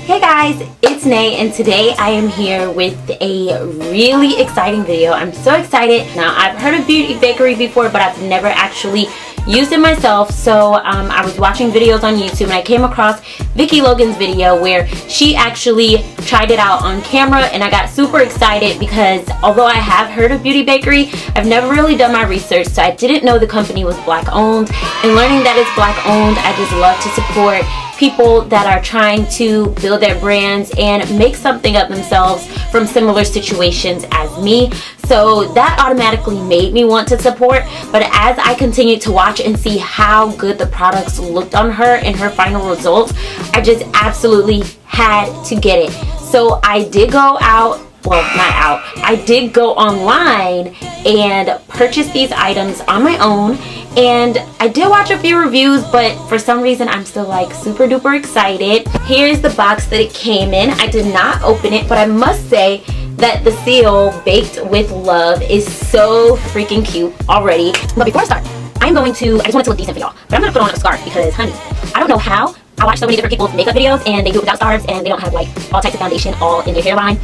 Hey guys, it's Nae and today I am here with a really exciting video. I'm so excited. Now I've heard of Beauty Bakerie before, but I've never actually used it myself. So I was watching videos on YouTube and I came across Vicky Logan's video where she actually tried it out on camera, and I got super excited because although I have heard of Beauty Bakerie, I've never really done my research, so I didn't know the company was black owned. And learning that it's black owned, I just love to support people that are trying to build their brands and make something of themselves from similar situations as me. So that automatically made me want to support. But as I continued to watch and see how good the products looked on her and her final results, I just absolutely had to get it. So I did go out, well, not out, I did go online and purchase these items on my own. And I did watch a few reviews, but for some reason I'm still like super duper excited. Here's the box that it came in. I did not open it, but I must say that the seal, Baked with Love, is so freaking cute already. But before I start, I just want it to look decent for y'all. But I'm gonna put on a scarf because, honey, I don't know how. I watch so many different people's makeup videos and they do it without scarves and they don't have like all types of foundation all in their hairline.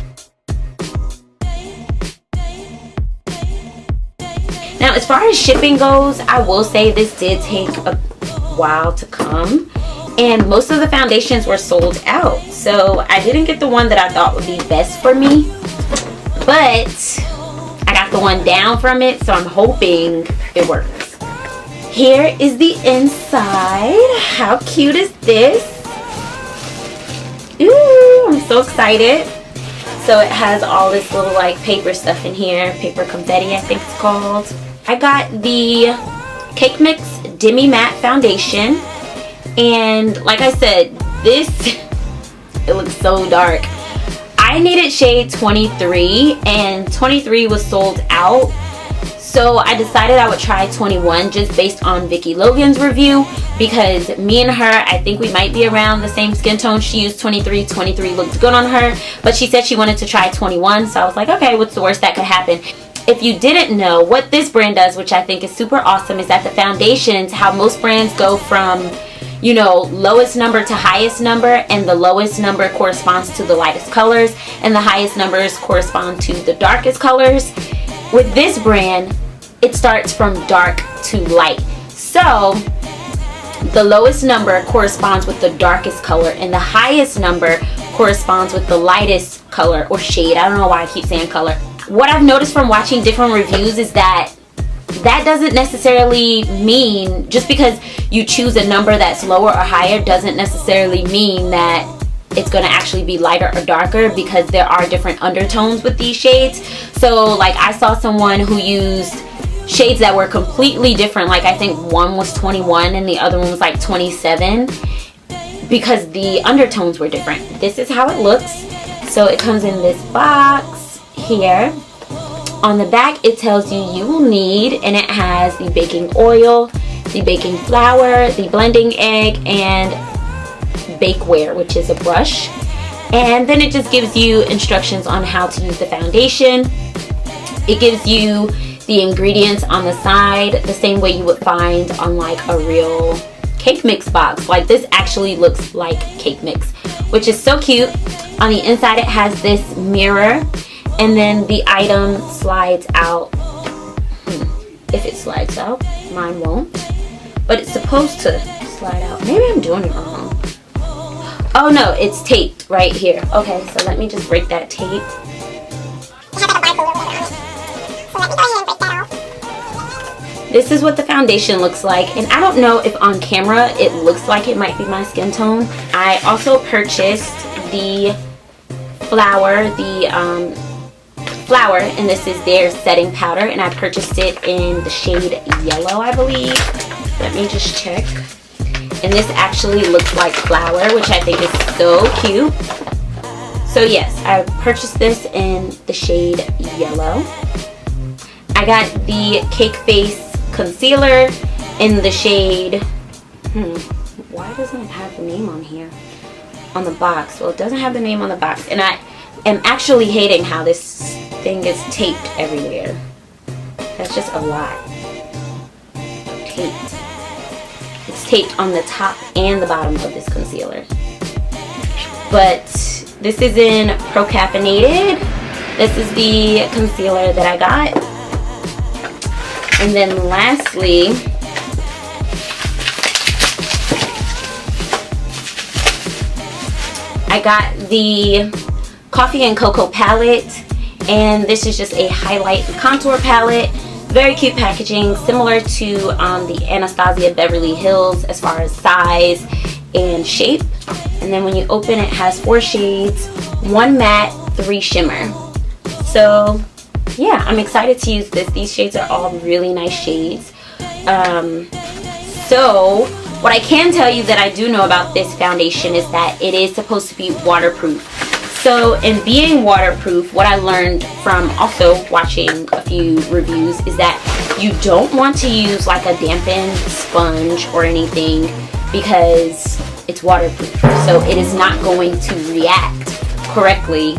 Now, as far as shipping goes, I will say this did take a while to come, and most of the foundations were sold out. So I didn't get the one that I thought would be best for me, but I got the one down from it, so I'm hoping it works. Here is the inside. How cute is this? Ooh, I'm so excited. So it has all this little like paper stuff in here, paper confetti I think it's called. I got the Cake Mix Demi Matte Foundation, and like I said, this, it looks so dark. I needed shade 23 and 23 was sold out, so I decided I would try 21 just based on Vicky Logan's review, because me and her, I think we might be around the same skin tone. She used 23, 23 looked good on her, but she said she wanted to try 21, so I was like, okay, what's the worst that could happen? If you didn't know, what this brand does, which I think is super awesome, is that the foundations, how most brands go from, you know, lowest number to highest number, and the lowest number corresponds to the lightest colors and the highest numbers correspond to the darkest colors. With this brand, it starts from dark to light. So the lowest number corresponds with the darkest color and the highest number corresponds with the lightest color or shade. I don't know why I keep saying color. What I've noticed from watching different reviews is that doesn't necessarily mean, just because you choose a number that's lower or higher doesn't necessarily mean that it's going to actually be lighter or darker, because there are different undertones with these shades. So like I saw someone who used shades that were completely different, like I think one was 21 and the other one was like 27, because the undertones were different. This is how it looks. So it comes in this box here. On the back it tells you will need, and it has the baking oil, the baking flour, the blending egg, and bakeware, which is a brush. And then it just gives you instructions on how to use the foundation. It gives you the ingredients on the side the same way you would find on like a real cake mix box. Like this actually looks like cake mix, which is so cute. On the inside it has this mirror, and then the item slides out. If it slides out, mine won't, but it's supposed to slide out. Maybe I'm doing it wrong. Oh no, it's taped right here. Okay, so let me just break that tape. This is what the foundation looks like, and I don't know if on camera it looks like it might be my skin tone. I also purchased the flour, and this is their setting powder, and I purchased it in the shade yellow, I believe. Let me just check. And this actually looks like flour, which I think is so cute. So yes, I purchased this in the shade yellow. I got the Cake Face concealer in the shade, why doesn't it have the name on here? On the box. Well, it doesn't have the name on the box, and I am actually hating how this thing is taped everywhere. That's just a lot. Taped. It's taped on the top and the bottom of this concealer. but this is in pro-caffeinated. This is the concealer that I got. And then lastly, I got the Coffee and Cocoa palette, and this is just a highlight and contour palette. Very cute packaging, similar to the Anastasia Beverly Hills as far as size and shape. And then when you open it, has 4 shades, 1 matte, 3 shimmer. So yeah, I'm excited to use this. These shades are all really nice shades. So what I can tell you that I do know about this foundation is that it is supposed to be waterproof. So in being waterproof, what I learned from also watching a few reviews is that you don't want to use like a dampened sponge or anything because it's waterproof. So it is not going to react correctly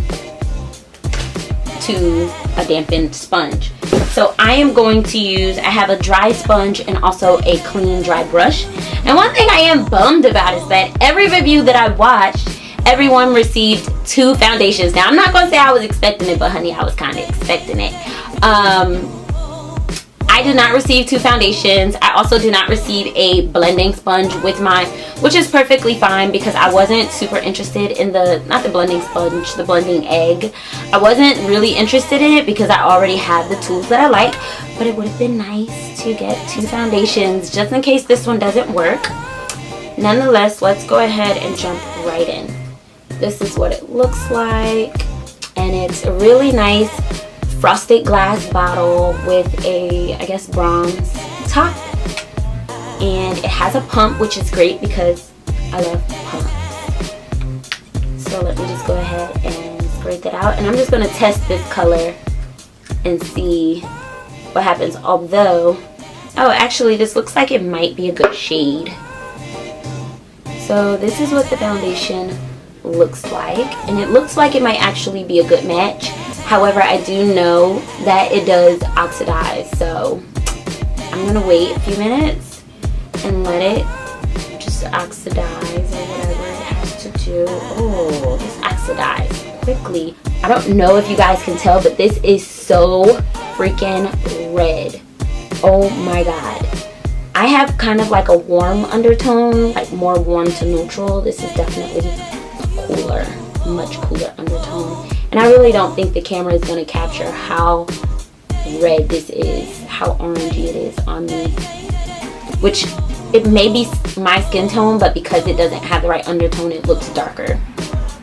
to a dampened sponge. So I am going to use, I have a dry sponge and also a clean dry brush. And one thing I am bummed about is that every review that I watched, everyone received 2 foundations. Now I'm not going to say I was expecting it, but honey, I was kind of expecting it. I did not receive 2 foundations. I also did not receive a blending sponge with mine, which is perfectly fine because I wasn't super interested in not the blending sponge, the blending egg. I wasn't really interested in it because I already have the tools that I like, but it would have been nice to get 2 foundations just in case this one doesn't work. Nonetheless, let's go ahead and jump right in. This is what it looks like, and it's a really nice frosted glass bottle with a, I guess, bronze top, and it has a pump, which is great because I love pumps. So let me just go ahead and spray that out, and I'm just going to test this color and see what happens. Although, oh, actually this looks like it might be a good shade. So this is what the foundation looks like, and it looks like it might actually be a good match. However, I do know that it does oxidize, so I'm gonna wait a few minutes and let it just oxidize or whatever it has to do. Oh, this oxidized quickly. I don't know if you guys can tell, but this is so freaking red. Oh my god. I have kind of like a warm undertone, like more warm to neutral. This is definitely cooler, much cooler undertone, and I really don't think the camera is going to capture how red this is, how orangey it is on me, which it may be my skin tone, but because it doesn't have the right undertone, it looks darker.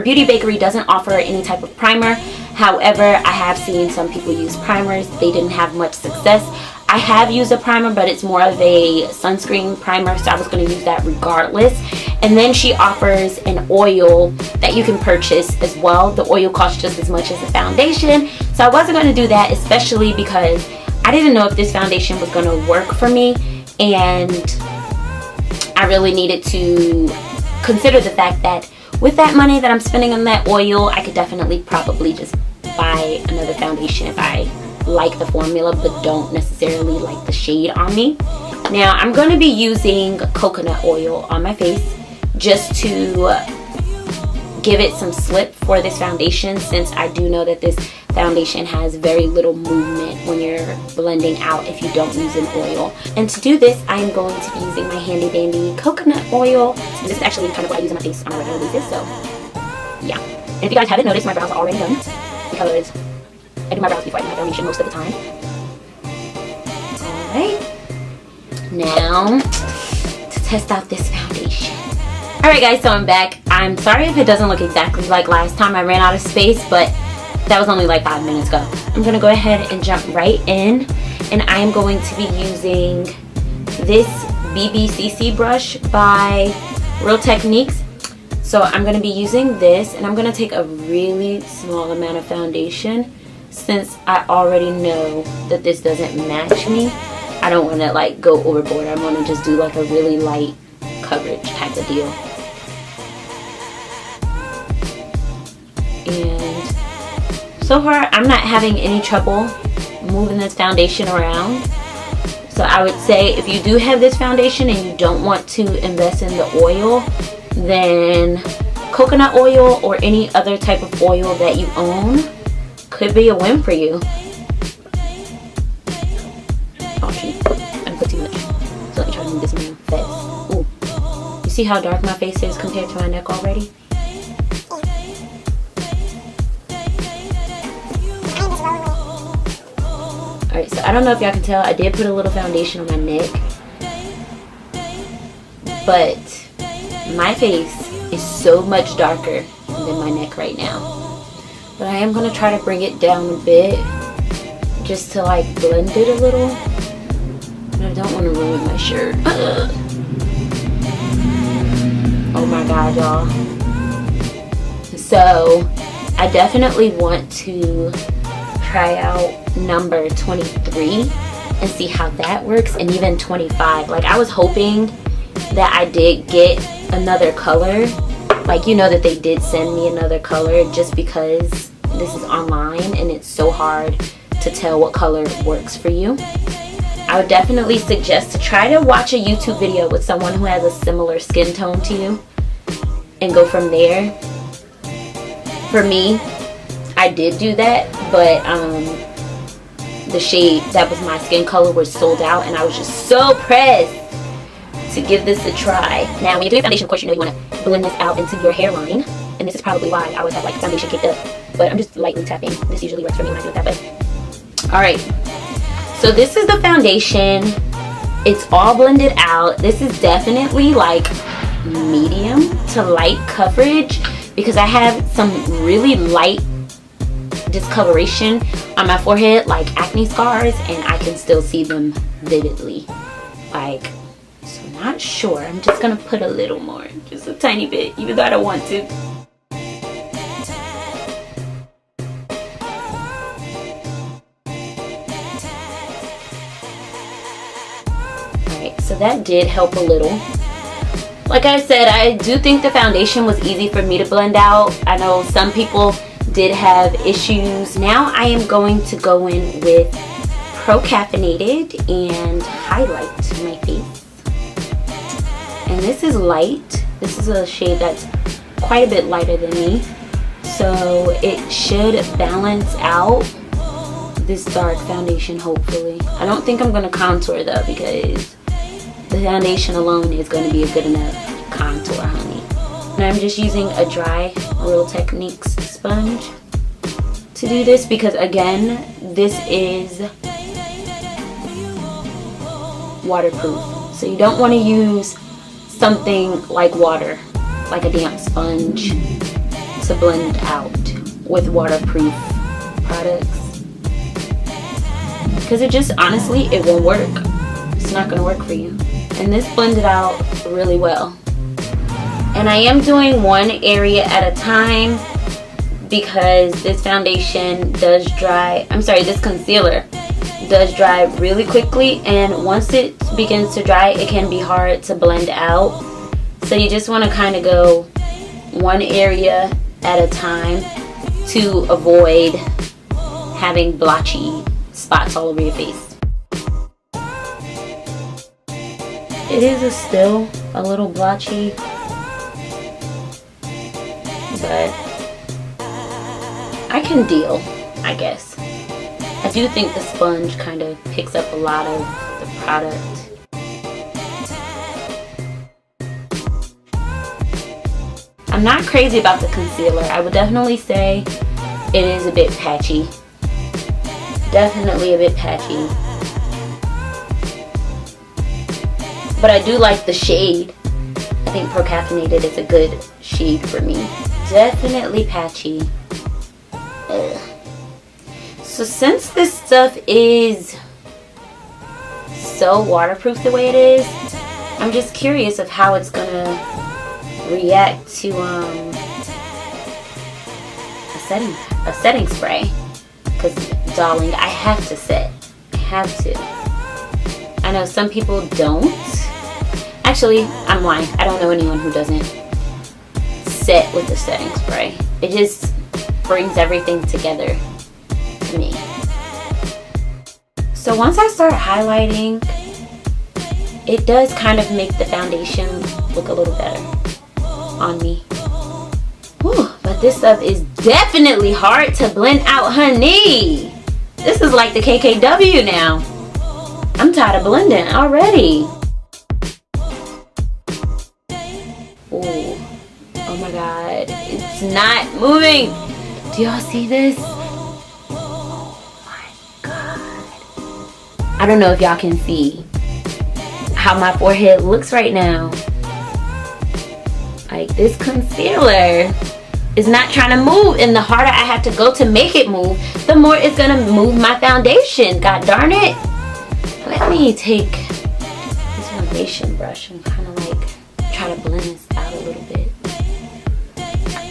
Beauty Bakerie doesn't offer any type of primer. However, I have seen some people use primers. They didn't have much success. I have used a primer, but it's more of a sunscreen primer, so I was going to use that regardless. And then she offers an oil that you can purchase as well. The oil costs just as much as the foundation, so I wasn't going to do that, especially because I didn't know if this foundation was going to work for me, and I really needed to consider the fact that with that money that I'm spending on that oil, I could definitely probably just buy another foundation if I like the formula but don't necessarily like the shade on me. Now I'm going to be using coconut oil on my face just to give it some slip for this foundation, since I do know that this foundation has very little movement when you're blending out if you don't use an oil. And to do this, I am going to be using my handy dandy coconut oil, and this is actually kind of what I use on my face on a regular basis. So yeah, and if you guys haven't noticed, my brows are already done because I do my brows before I do my foundation most of the time. Alright, now to test out this foundation. Alright guys, so I'm back. I'm sorry if it doesn't look exactly like last time. I ran out of space, but that was only like 5 minutes ago. I'm going to go ahead and jump right in, and I am going to be using this BBCC brush by Real Techniques. So I'm going to be using this, and I'm going to take a really small amount of foundation since I already know that this doesn't match me. I don't want to like go overboard. I want to just do like a really light coverage type of deal. And so far I'm not having any trouble moving this foundation around. So I would say if you do have this foundation and you don't want to invest in the oil, then coconut oil or any other type of oil that you own could be a win for you. Oh shoot, I put too much. So let me try to move this around fast. Ooh. You see how dark my face is compared to my neck already? Alright, so I don't know if y'all can tell, I did put a little foundation on my neck. But my face is so much darker than my neck right now. But I am going to try to bring it down a bit, just to like blend it a little. But I don't want to ruin my shirt. Oh my god, y'all. So I definitely want to try out number 23 and see how that works, and even 25. Like, I was hoping that I did get another color, like, you know, that they did send me another color, just because this is online and it's so hard to tell what color works for you. I would definitely suggest to try to watch a YouTube video with someone who has a similar skin tone to you and go from there. For me, I did do that, but the shade that was my skin color was sold out, and I was just so pressed to give this a try. Now, when you're doing foundation, of course, you know you want to blend this out into your hairline, and this is probably why I always have like foundation kicked up, but I'm just lightly tapping. This usually works for me when I do it that way. Alright, so this is the foundation. It's all blended out. This is definitely like medium to light coverage, because I have some really light discoloration on my forehead, like acne scars, and I can still see them vividly. Like, so I'm not sure. I'm just gonna put a little more, just a tiny bit, even though I don't want to. Alright, so that did help a little. Like I said, I do think the foundation was easy for me to blend out. I know some people did have issues. Now I am going to go in with pro-caffeinated and highlight my face. And this is light. This is a shade that's quite a bit lighter than me, so it should balance out this dark foundation, hopefully. I don't think I'm going to contour though, because the foundation alone is going to be a good enough contour, honey. And I'm just using a dry Real Techniques sponge to do this, because again, this is waterproof. So you don't want to use something like water, like a damp sponge, to blend out with waterproof products, because it just, honestly, it won't work. It's not going to work for you. And this blended out really well. And I am doing one area at a time, because this foundation does dry, this concealer does dry really quickly, and once it begins to dry, it can be hard to blend out. So you just want to kind of go one area at a time to avoid having blotchy spots all over your face. It is still a little blotchy, but I can deal, I guess. I do think the sponge kind of picks up a lot of the product. I'm not crazy about the concealer. I would definitely say it is a bit patchy. Definitely a bit patchy. But I do like the shade. I think pro-caffeinated is a good shade for me. Definitely patchy. Ugh. So since this stuff is so waterproof the way it is, I'm just curious of how it's gonna react to a setting spray. Because, darling, I have to set. I have to. I know some people don't. Actually, I'm lying. I don't know anyone who doesn't set with the setting spray. It just brings everything together to me. So once I start highlighting, it does kind of make the foundation look a little better on me. Whew, but this stuff is definitely hard to blend out, honey. This is like the KKW now. I'm tired of blending already. Ooh. Oh my god. It's not moving. Do y'all see this? Oh my god. I don't know if y'all can see how my forehead looks right now. Like, this concealer is not trying to move, and the harder I have to go to make it move, the more it's gonna move my foundation. God darn it. Let me take this foundation brush and kind of like try to blend this out a little bit.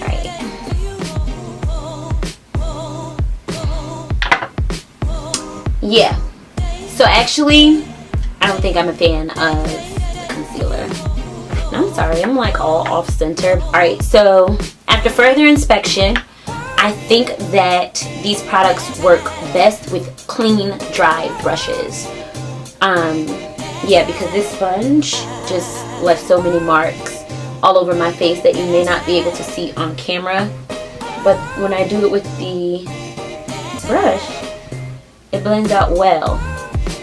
Alright. Yeah. So actually, I don't think I'm a fan of the concealer. I'm sorry, I'm like all off center. Alright, so after further inspection, I think that these products work best with clean, dry brushes. Yeah, because this sponge just left so many marks all over my face that you may not be able to see on camera. But when I do it with the brush, it blends out well.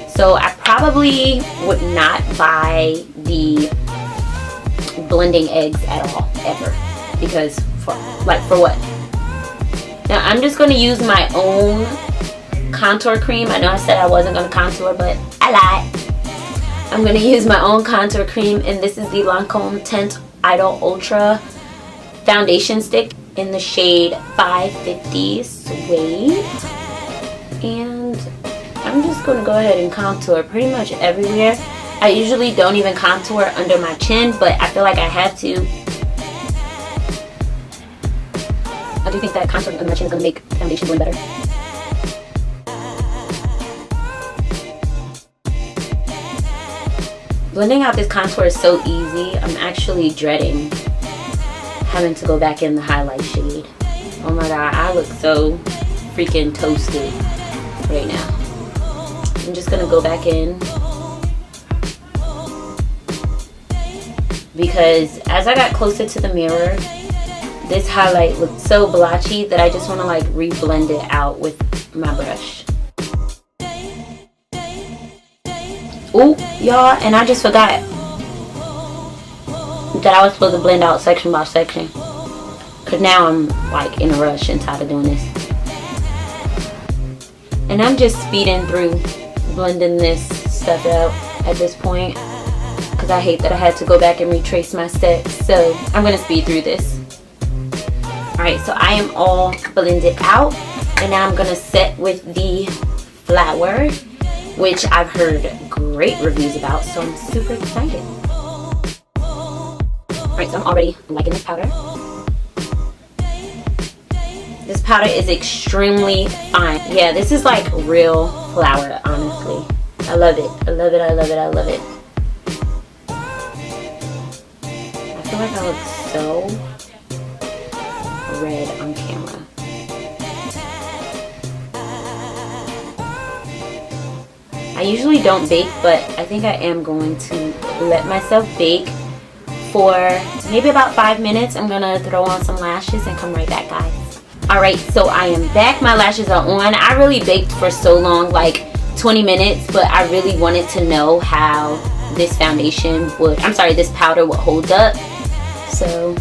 So I probably would not buy the blending eggs at all, ever. Because, for what? Now I'm just going to use my own contour cream. I know I said I wasn't going to contour, but I lied. I'm going to use my own contour cream, and this is the Lancome Tint Idol Ultra Foundation Stick in the shade 550 Suede. And I'm just going to go ahead and contour pretty much everywhere. I usually don't even contour under my chin, but I feel like I have to. I do think that contouring under my chin is going to make foundation blend better. Blending out this contour is so easy. I'm actually dreading having to go back in the highlight shade. Oh my god, I look so freaking toasted right now. I'm just going to go back in. Because as I got closer to the mirror, this highlight looked so blotchy that I just want to like re-blend it out with my brush. Ooh, y'all, and I just forgot that I was supposed to blend out section by section. Because now I'm like in a rush and tired of doing this. And I'm just speeding through blending this stuff out at this point. Because I hate that I had to go back and retrace my steps. So I'm going to speed through this. Alright, so I am all blended out. And now I'm going to set with the flower, which I've heard great reviews about. So I'm super excited. Alright, so I'm already liking this powder. This powder is extremely fine. Yeah, this is like real flower, honestly. I love it. I love it. I love it. I love it. I feel like I look so red on camera. I usually don't bake, but I think I am going to let myself bake for maybe about 5 minutes. I'm gonna throw on some lashes and come right back, guys. Alright, so I am back. My lashes are on. I really baked for so long, like 20 minutes, but I really wanted to know how this foundation would, this powder would hold up. So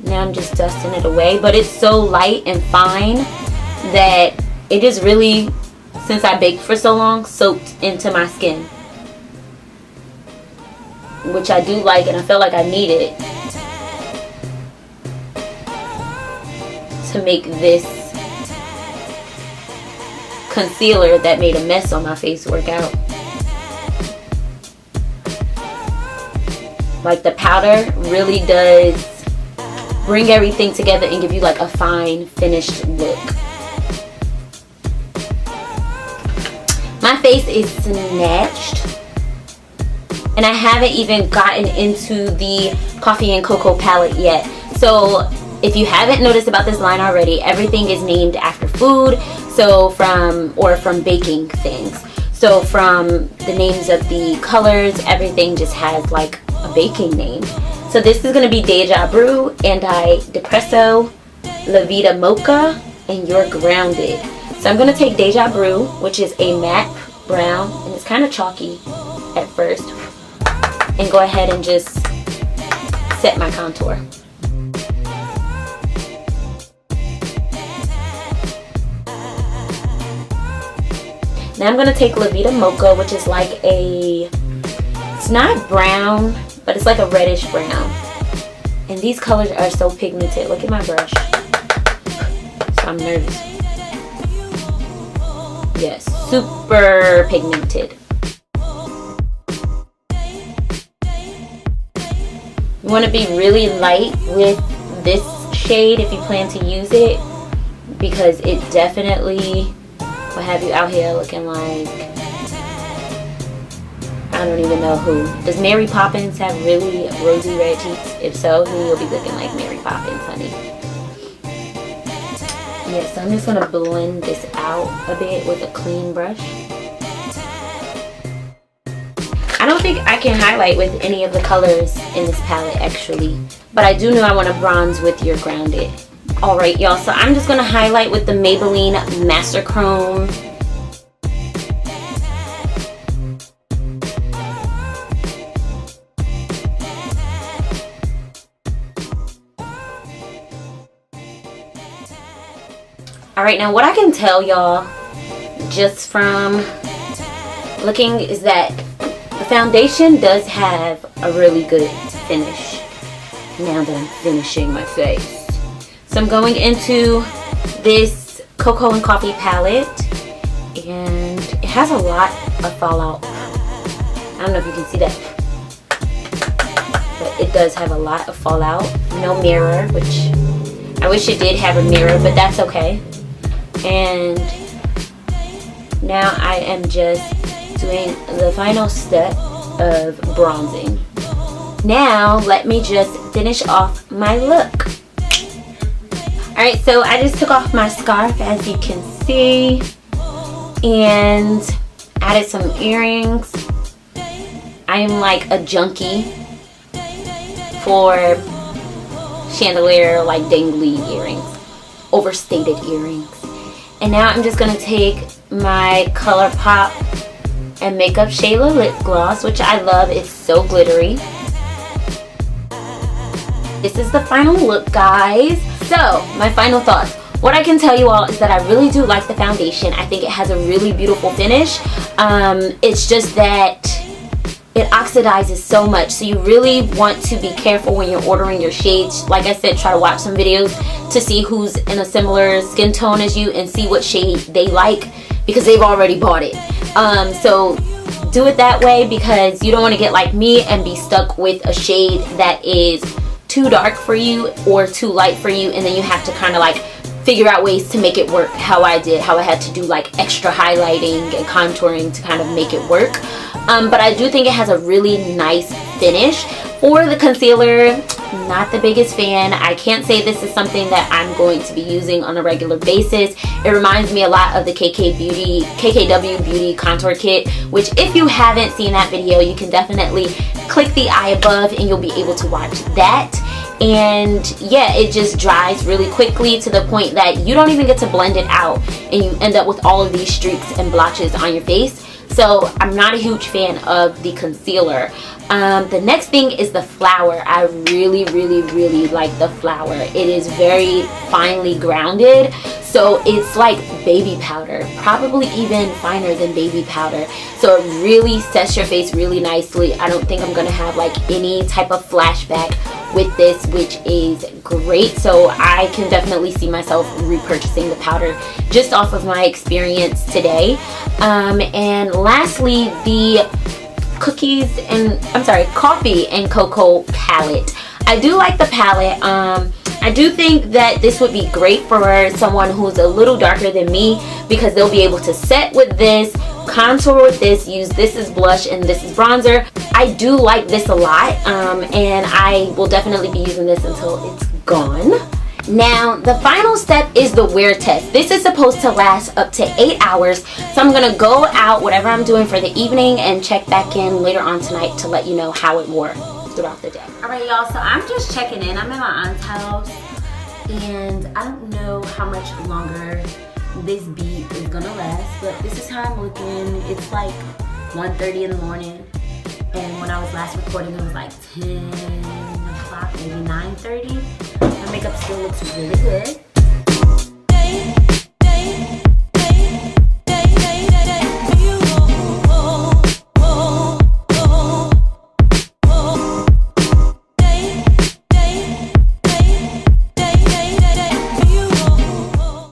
now I'm just dusting it away, but it's so light and fine that it is really, since I baked for so long, soaked into my skin, which I do like, and I feel like I need it to make this concealer that made a mess on my face work out. Like, the powder really does bring everything together and give you like a fine finished look. My face is snatched, and I haven't even gotten into the Coffee and Cocoa palette yet. So if you haven't noticed about this line already, everything is named after food. So from baking things. So from the names of the colors, everything just has like a baking name. So this is going to be Deja Brew Anti-Depresso La Vida Mocha, and you're grounded. So I'm going to take Deja Brew, which is a matte brown, and it's kind of chalky at first, and go ahead and just set my contour. Now I'm going to take La Vida Mocha, which is like a, it's not brown, but it's like a reddish brown. And these colors are so pigmented. Look at my brush. So I'm nervous. Yes, super pigmented. You want to be really light with this shade if you plan to use it, because it definitely will have you out here looking like, I don't even know who. Does Mary Poppins have really rosy red cheeks? If so, then you'll be looking like Mary Poppins, honey. Yeah, so I'm just going to blend this out a bit with a clean brush. I don't think I can highlight with any of the colors in this palette actually, but I do know I want to bronze with your grounded. Alright y'all, so I'm just going to highlight with the Maybelline Master Chrome. Alright, now what I can tell y'all just from looking is that the foundation does have a really good finish now that I'm finishing my face. So I'm going into this Cocoa and Coffee palette, and it has a lot of fallout. I don't know if you can see that, but it does have a lot of fallout. No mirror, which I wish it did have a mirror, but that's okay. And now I am just doing the final step of bronzing. Now let me just finish off my look. Alright, so I just took off my scarf, as you can see, and added some earrings. I am like a junkie for chandelier, like dangly earrings, overstated earrings. And now I'm just going to take my ColourPop and Makeup Shayla lip gloss, which I love. It's so glittery. This is the final look, guys. So, my final thoughts. What I can tell you all is that I really do like the foundation. I think it has a really beautiful finish. It's just that it oxidizes so much, so you really want to be careful when you're ordering your shades. Like I said, try to watch some videos to see who's in a similar skin tone as you and see what shade they like, because they've already bought it. So do it that way, because you don't want to get like me and be stuck with a shade that is too dark for you or too light for you, and then you have to kind of like figure out ways to make it work how I did, how I had to do like extra highlighting and contouring to kind of make it work. But I do think it has a really nice finish. For the concealer, not the biggest fan. I can't say this is something that I'm going to be using on a regular basis. It reminds me a lot of the KKW Beauty Contour Kit, which if you haven't seen that video, you can definitely click the eye above and you'll be able to watch that. And yeah, it just dries really quickly to the point that you don't even get to blend it out, and you end up with all of these streaks and blotches on your face. So I'm not a huge fan of the concealer. The next thing is the flower. I really like the flower. It is very finely grounded, so it's like baby powder, probably even finer than baby powder. So it really sets your face really nicely. I don't think I'm gonna have like any type of flashback with this, which is great. So I can definitely see myself repurchasing the powder just off of my experience today. And lastly, the coffee and cocoa palette. I do like the palette. I do think that this would be great for someone who's a little darker than me, because they'll be able to set with this, contour with this, use this as blush and this as bronzer. I do like this a lot, and I will definitely be using this until it's gone. Now, the final step is the wear test. This is supposed to last up to 8 hours, so I'm going to go out, whatever I'm doing for the evening, and check back in later on tonight to let you know how it wore throughout the day. Alright y'all, so I'm just checking in. I'm in my aunt's house, And I don't know how much longer this beat is gonna last, but this is how I'm looking. It's like 1:30 in the morning, and when I was last recording it was like 10 o'clock, maybe 9:30. My makeup still looks really good.